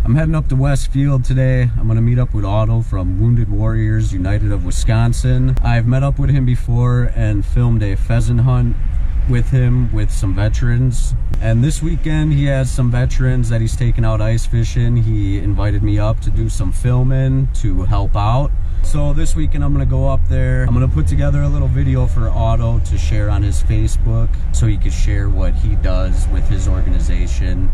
I'm heading up to Westfield today. I'm gonna meet up with Otto from Wounded Warriors United of Wisconsin. I've met up with him before and filmed a pheasant hunt with him with some veterans. And this weekend he has some veterans that he's taking out ice fishing. He invited me up to do some filming to help out. So this weekend I'm gonna go up there. I'm gonna put together a little video for Otto to share on his Facebook so he can share what he does with his organization.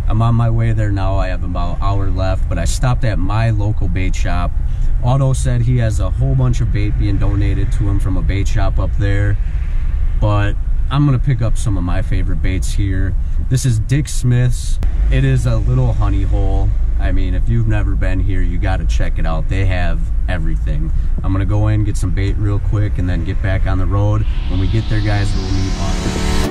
I'm on my way there now. I have about an hour left, but I stopped at my local bait shop. Otto said he has a whole bunch of bait being donated to him from a bait shop up there, but I'm gonna pick up some of my favorite baits here. This is Dick Smith's. It is a little honey hole. I mean, if you've never been here, you gotta check it out. They have everything. I'm gonna go in, get some bait real quick, and then get back on the road. When we get there, guys, we'll meet Otto.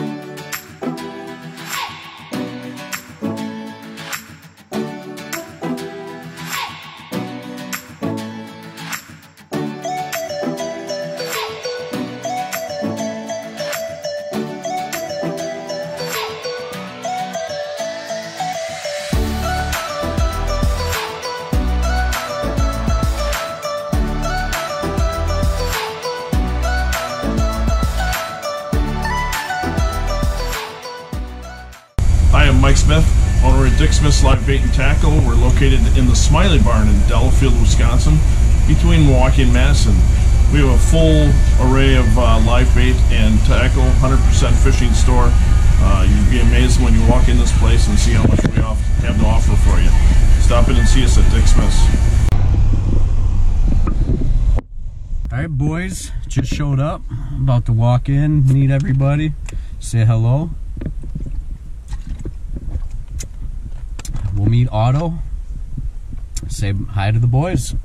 Hi, I'm Mike Smith, owner of Dick Smith's Live Bait and Tackle. We're located in the Smiley Barn in Delafield, Wisconsin, between Milwaukee and Madison. We have a full array of live bait and tackle, 100% fishing store. You'd be amazed when you walk in this place and see how much we have to offer for you. Stop in and see us at Dick Smith's. All right, boys, just showed up. About to walk in, meet everybody, say hello. We'll meet Otto. Say hi to the boys.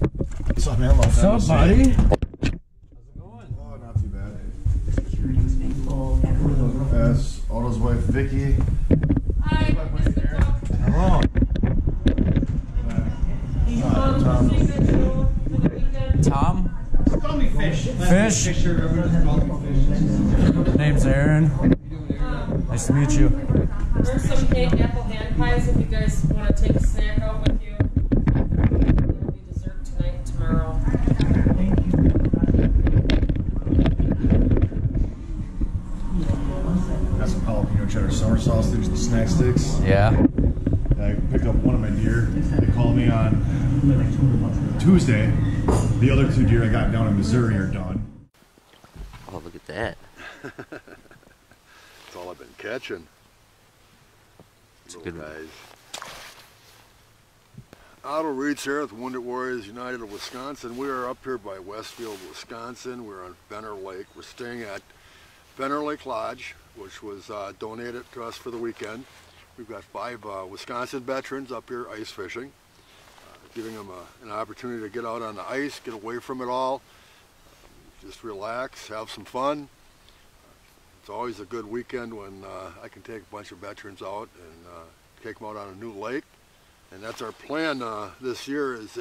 What's up, man? What's up, buddy? How's it going? Oh, not too bad. That's Otto's wife, Vicky. Hi. Hello. Tom. Call me Fish. Fish. Fisher. Everyone calls me Fish. Name's Aaron. Nice to meet you. There's some apple hand pies if you guys want to take a snack out with you. It'll be dessert tonight and tomorrow. Got some jalapeno cheddar summer sausage and snack sticks. Yeah. I picked up one of my deer. They called me on Tuesday. The other two deer I got down in Missouri are done. Oh, look at that. That's all I've been catching. It's a good guys. Otto Reeds here with Wounded Warriors United of Wisconsin. We are up here by Westfield, Wisconsin. We're on Benner Lake. We're staying at Benner Lake Lodge, which was donated to us for the weekend. We've got 5 Wisconsin veterans up here ice fishing, giving them an opportunity to get out on the ice, get away from it all, just relax, have some fun. It's always a good weekend when I can take a bunch of veterans out and take them out on a new lake. And that's our plan this year is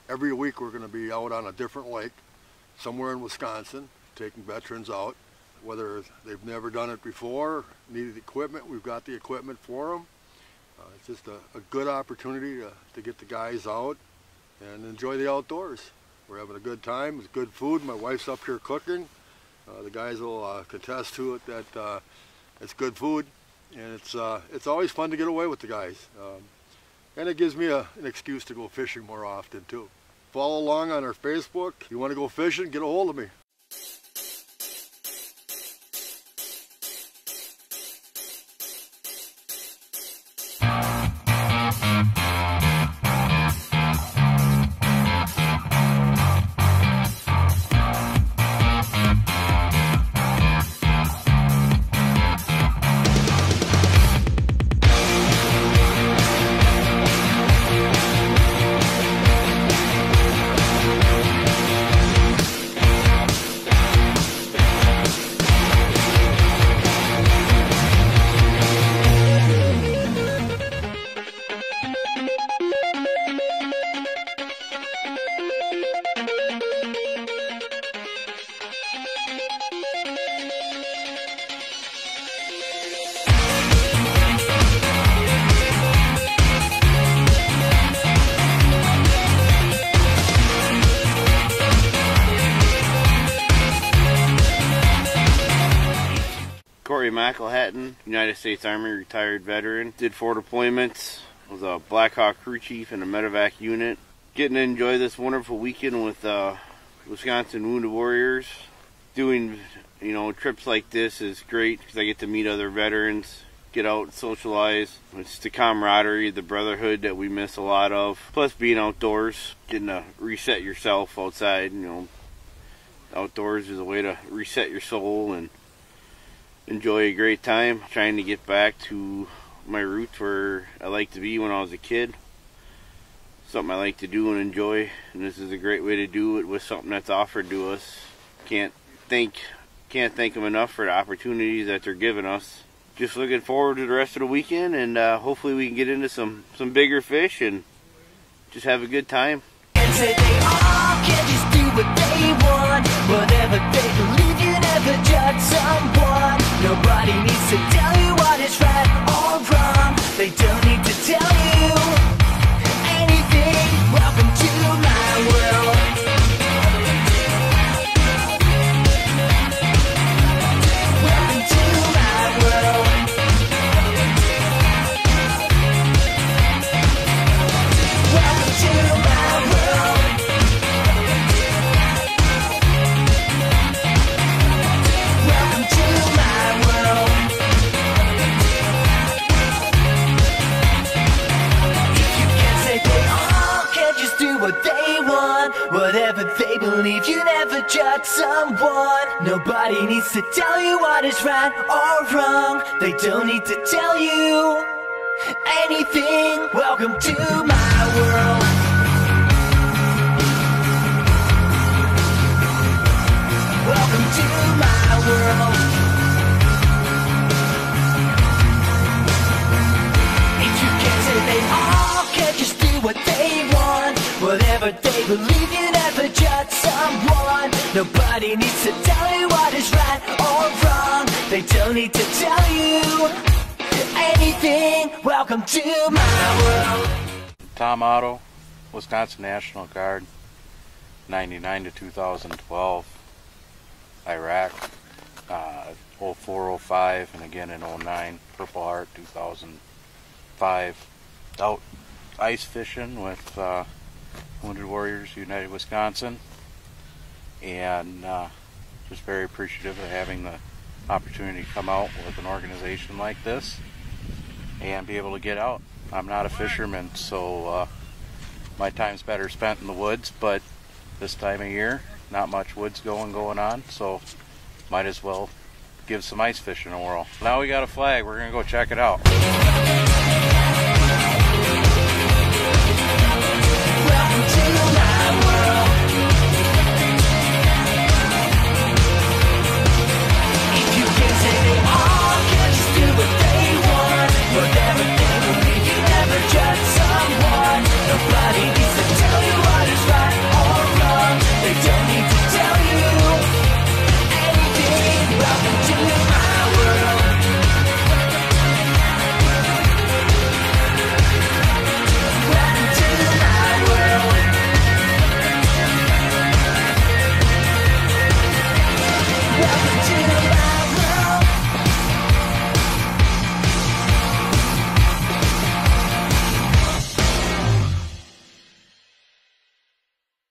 every week we're going to be out on a different lake somewhere in Wisconsin, taking veterans out. Whether they've never done it before, needed equipment, we've got the equipment for them. It's just a good opportunity to get the guys out and enjoy the outdoors. We're having a good time, it's good food. My wife's up here cooking. The guys will contest to it that it's good food, and it's always fun to get away with the guys. And it gives me an excuse to go fishing more often too. Follow along on our Facebook. If you want to go fishing, get a hold of me. Troy McElhatton, United States Army retired veteran. Did 4 deployments, was a Black Hawk crew chief in a medevac unit. Getting to enjoy this wonderful weekend with Wisconsin Wounded Warriors. Doing, you know, trips like this is great because I get to meet other veterans, get out and socialize. It's the camaraderie, the brotherhood that we miss a lot of. Plus being outdoors, getting to reset yourself outside, you know. Outdoors is a way to reset your soul and enjoy a great time. Trying to get back to my roots where I liked to be when I was a kid. Something I like to do and enjoy, and this is a great way to do it with something that's offered to us. Can't thank them enough for the opportunities that they're giving us. Just looking forward to the rest of the weekend, and hopefully we can get into some bigger fish and just have a good time. And say they all can just do what they want, whatever they believe. You never judge someone. Nobody needs to tell you what is right or wrong. They don't need to tell you anything. Welcome to my world. Welcome to my world. Welcome to my world. Welcome to my world. If you can't say they all can't just do what they want, whatever they believe. You never judge someone. Nobody needs to tell you what is right or wrong. They don't need to tell you anything. Welcome to my world. Welcome to my world. If you can't say they all can't just do what they want, whatever they believe. You never judge someone. Nobody needs to tell you what is right or wrong. They don't need to tell you anything. Welcome to my world. Tom Otto, Wisconsin National Guard, 99 to 2012, Iraq, 04, 05, and again in 09, Purple Heart, 2005. Out ice fishing with Wounded Warriors United Wisconsin, and just very appreciative of having the opportunity to come out with an organization like this and be able to get out. I'm not a fisherman, so my time's better spent in the woods, but this time of year, not much woods going on, so might as well give some ice fishing a whirl. Now we got a flag, we're gonna go check it out. Welcome to my world. If you can't say they all can't just do what they want, whatever they believe. You never judge someone. Nobody needs to tell you what is right or wrong. They don't need to tell you anything. Welcome to my world. Welcome to my world. Welcome to my world.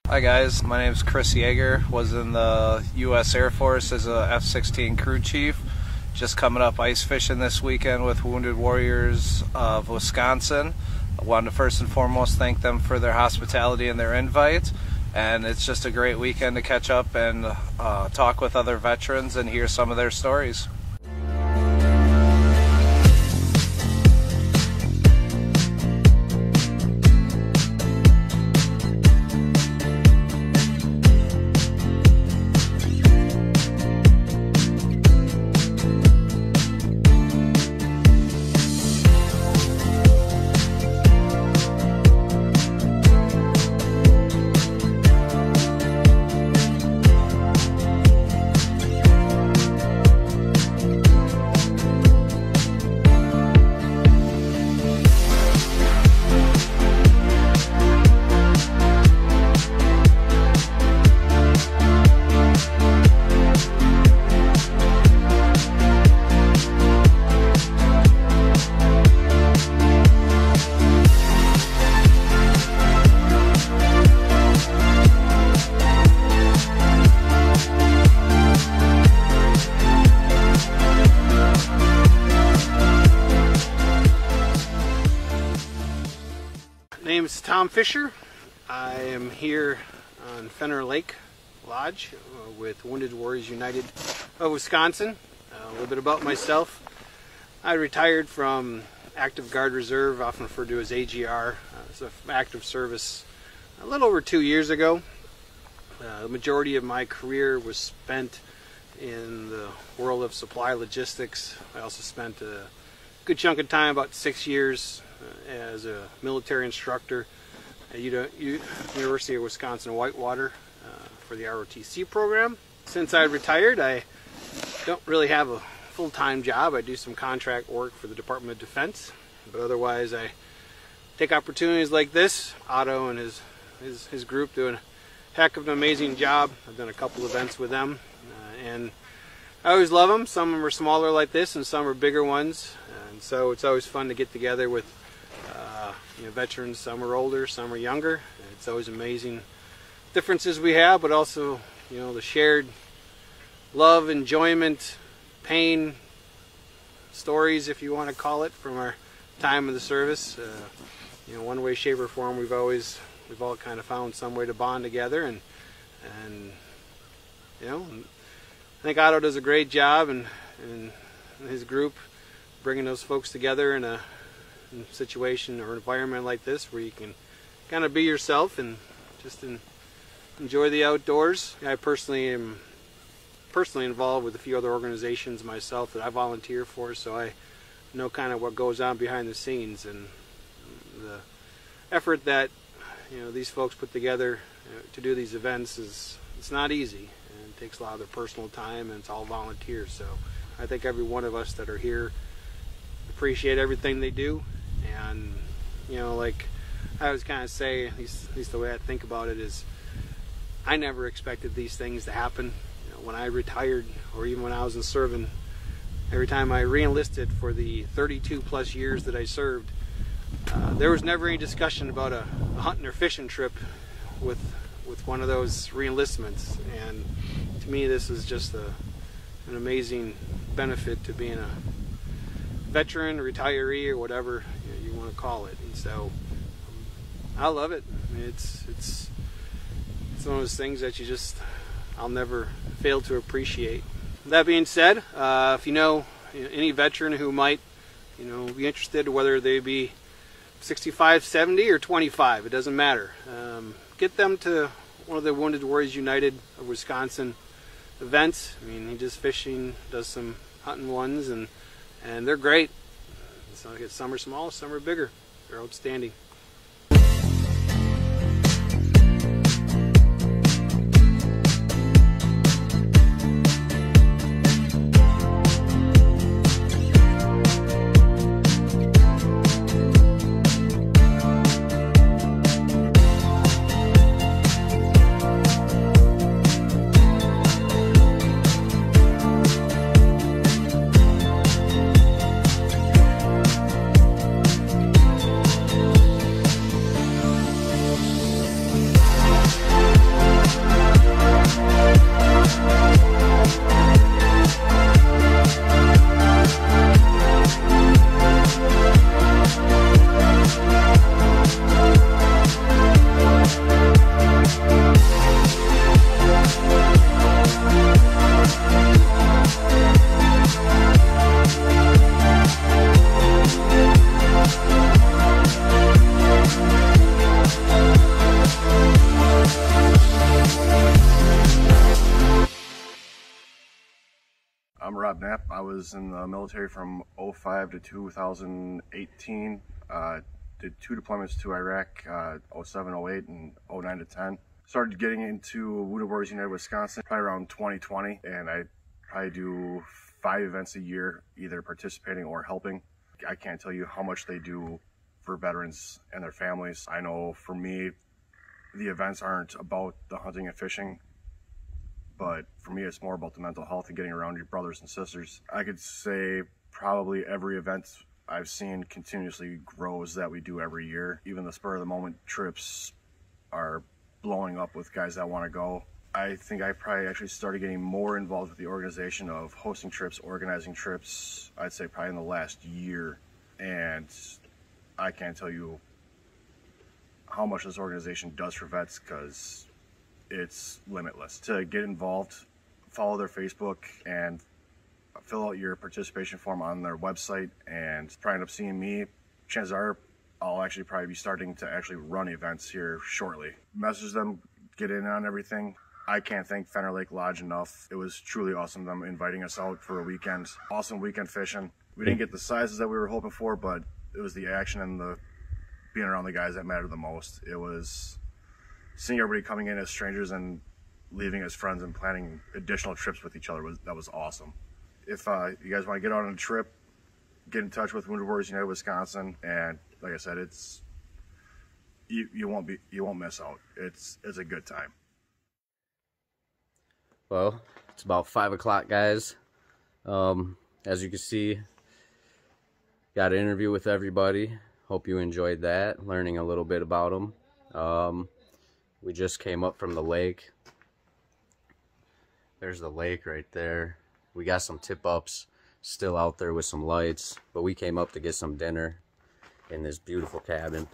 Hi guys, my name is Chris Yeager, was in the U.S. Air Force as a F-16 crew chief. Just coming up ice fishing this weekend with Wounded Warriors of Wisconsin. I wanted to first and foremost thank them for their hospitality and their invite. And it's just a great weekend to catch up and talk with other veterans and hear some of their stories. name is Tom Fisher. I am here on Fenner Lake Lodge with Wounded Warriors United of Wisconsin. A little bit about myself. I retired from Active Guard Reserve, often referred to as AGR. It's an active service a little over 2 years ago. The majority of my career was spent in the world of supply logistics. I also spent a good chunk of time, about 6 years, as a military instructor at University of Wisconsin-Whitewater for the ROTC program. Since I retired, I don't really have a full-time job. I do some contract work for the Department of Defense, but otherwise I take opportunities like this. Otto and his group do a heck of an amazing job. I've done a couple events with them, and I always love them. Some of them are smaller like this, and some are bigger ones, and so it's always fun to get together with veterans. Some are older, some are younger. It's always amazing differences we have, but also the shared love, enjoyment, pain, stories, if you want to call it, from our time of the service. One way, shape, or form, we've all kind of found some way to bond together, and I think Otto does a great job, and his group bringing those folks together in a situation or environment like this where you can kind of be yourself and just enjoy the outdoors. I personally am involved with a few other organizations myself that I volunteer for, so I know kind of what goes on behind the scenes, and the effort that these folks put together to do these events it's not easy, and it takes a lot of their personal time, and it's all volunteers. So I think every one of us that are here appreciate everything they do, and like I always kind of say, at least the way I think about it is, I never expected these things to happen. When I retired, or even when I was in serving, every time I re-enlisted for the 32 plus years that I served, there was never any discussion about a hunting or fishing trip with one of those re-enlistments. And to me, this is just an amazing benefit to being a veteran, retiree, or whatever you want to call it. And so I love it. I mean, it's one of those things that I'll never fail to appreciate. That being said, if you know any veteran who might be interested, whether they be 65, 70, or 25, it doesn't matter. Get them to one of the Wounded Warriors United of Wisconsin events. I mean, he does fishing, does some hunting ones, and they're great. So some are small, some are bigger. They're outstanding. I'm Rob Knapp. I was in the military from 05 to 2018. Did 2 deployments to Iraq, 07, 08, and 09 to 10. Started getting into Wounded Warriors United Wisconsin probably around 2020, and I probably do 5 events a year, either participating or helping. I can't tell you how much they do for veterans and their families. I know for me, the events aren't about the hunting and fishing, but for me it's more about the mental health and getting around your brothers and sisters. I could say probably every event I've seen continuously grows that we do every year. Even the spur of the moment trips are blowing up with guys that want to go. I think I probably actually started getting more involved with the organization of hosting trips, organizing trips, I'd say probably in the last year. And I can't tell you how much this organization does for vets, because it's limitless. To get involved, follow their Facebook and fill out your participation form on their website, and probably end up seeing me. Chances are I'll actually probably be starting to actually run events here shortly. Message them, get in on everything. I can't thank Fenner Lake Lodge enough. It was truly awesome them inviting us out for a weekend. Awesome weekend fishing. We didn't get the sizes that we were hoping for, but it was the action and the being around the guys that mattered the most. It was seeing everybody coming in as strangers and leaving as friends and planning additional trips with each other. That was awesome. If you guys want to get out on a trip, get in touch with Wounded Warriors United Wisconsin, and like I said, it's you won't miss out. It's a good time. Well, it's about 5 o'clock, guys. As you can see, got an interview with everybody. Hope you enjoyed that, learning a little bit about them. We just came up from the lake. There's the lake right there. We got some tip-ups still out there with some lights, but we came up to get some dinner in this beautiful cabin.